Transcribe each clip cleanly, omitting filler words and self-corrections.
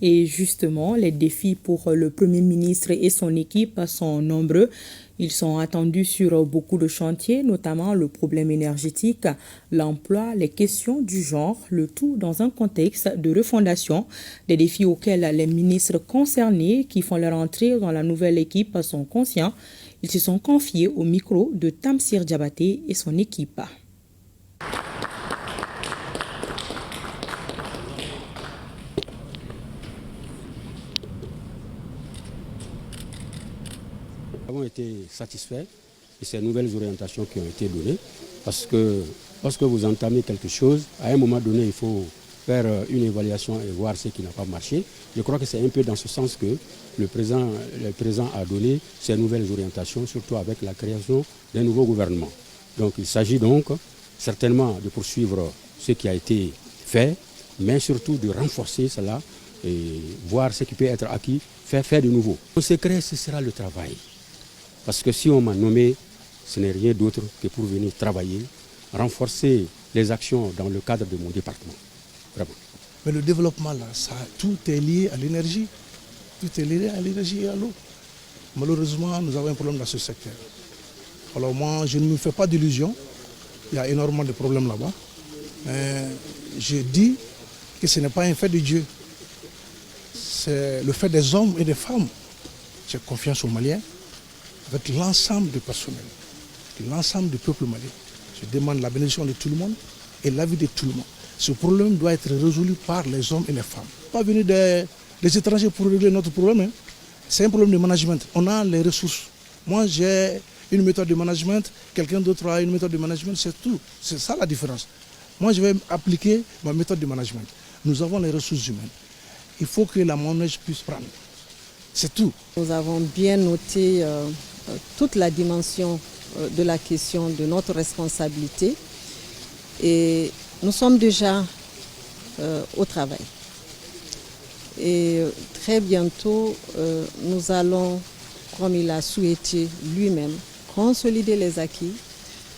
Et justement, les défis pour le Premier ministre et son équipe sont nombreux. Ils sont attendus sur beaucoup de chantiers, notamment le problème énergétique, l'emploi, les questions du genre, le tout dans un contexte de refondation. Des défis auxquels les ministres concernés qui font leur entrée dans la nouvelle équipe sont conscients. Ils se sont confiés au micro de Tamsir Diabaté et son équipe. Nous avons été satisfaits de ces nouvelles orientations qui ont été données parce que lorsque vous entamez quelque chose, à un moment donné, il faut faire une évaluation et voir ce qui n'a pas marché. Je crois que c'est un peu dans ce sens que le président a donné ces nouvelles orientations, surtout avec la création d'un nouveau gouvernement. Donc il s'agit donc certainement de poursuivre ce qui a été fait, mais surtout de renforcer cela et voir ce qui peut être acquis, faire de nouveau. Le secret, ce sera le travail. Parce que si on m'a nommé, ce n'est rien d'autre que pour venir travailler, renforcer les actions dans le cadre de mon département. Vraiment. Mais le développement, là, tout est lié à l'énergie. Tout est lié à l'énergie et à l'eau. Malheureusement, nous avons un problème dans ce secteur. Alors moi, je ne me fais pas d'illusions. Il y a énormément de problèmes là-bas. Mais je dis que ce n'est pas un fait de Dieu. C'est le fait des hommes et des femmes. J'ai confiance aux Maliens, avec l'ensemble du personnel, l'ensemble du peuple malien. Je demande la bénédiction de tout le monde et l'avis de tout le monde. Ce problème doit être résolu par les hommes et les femmes. Pas venir des étrangers pour régler notre problème. Hein. C'est un problème de management. On a les ressources. Moi, j'ai une méthode de management, quelqu'un d'autre a une méthode de management, c'est tout. C'est ça la différence. Moi, je vais appliquer ma méthode de management. Nous avons les ressources humaines. Il faut que la manège puisse prendre. C'est tout. Nous avons bien noté toute la dimension de la question de notre responsabilité et nous sommes déjà au travail. Et très bientôt, nous allons, comme il a souhaité lui-même, consolider les acquis,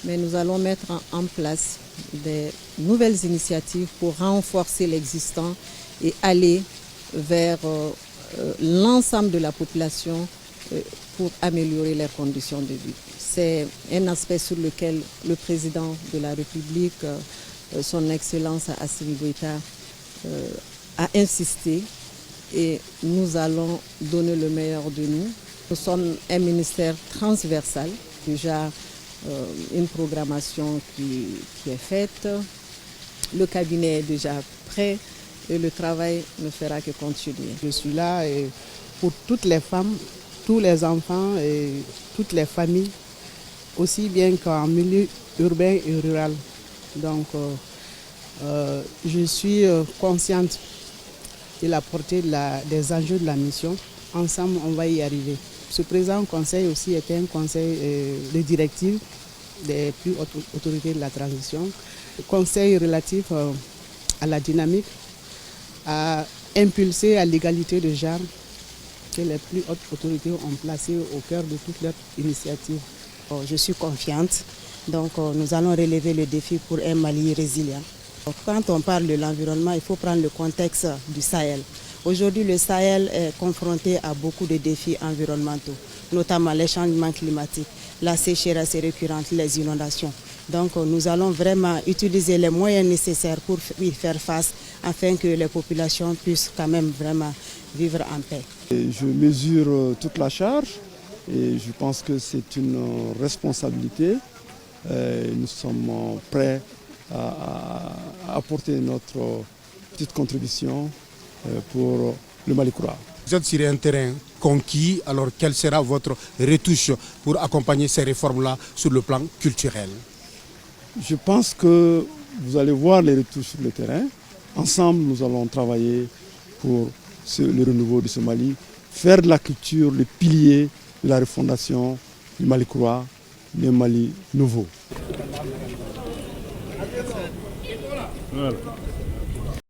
mais nous allons mettre en place des nouvelles initiatives pour renforcer l'existant et aller vers l'ensemble de la population pour améliorer leurs conditions de vie. C'est un aspect sur lequel le président de la République, son Excellence Assimi Goïta, a insisté et nous allons donner le meilleur de nous. Nous sommes un ministère transversal, déjà une programmation qui est faite, le cabinet est déjà prêt et le travail ne fera que continuer. Je suis là pour toutes les femmes, tous les enfants et toutes les familles, aussi bien qu'en milieu urbain et rural. Donc je suis consciente de la portée des enjeux de la mission. Ensemble, on va y arriver. Ce présent conseil aussi était un conseil de directive des plus hautes autorités de la transition, conseil relatif à la dynamique, à impulser à l'égalité de genre que les plus hautes autorités ont placé au cœur de toutes leurs initiatives. Je suis confiante, donc nous allons relever le défi pour un Mali résilient. Quand on parle de l'environnement, il faut prendre le contexte du Sahel. Aujourd'hui, le Sahel est confronté à beaucoup de défis environnementaux, notamment les changements climatiques, la sécheresse récurrente, les inondations. Donc nous allons vraiment utiliser les moyens nécessaires pour y faire face afin que les populations puissent quand même vraiment vivre en paix. Je mesure toute la charge et je pense que c'est une responsabilité. Nous sommes prêts à apporter notre petite contribution pour le Mali Kura. Vous êtes sur un terrain conquis, alors quelle sera votre retouche pour accompagner ces réformes-là sur le plan culturel? Je pense que vous allez voir les retouches sur le terrain. Ensemble, nous allons travailler pour le renouveau de ce Mali, faire de la culture le pilier de la refondation du Mali Kura, le Mali nouveau. Voilà.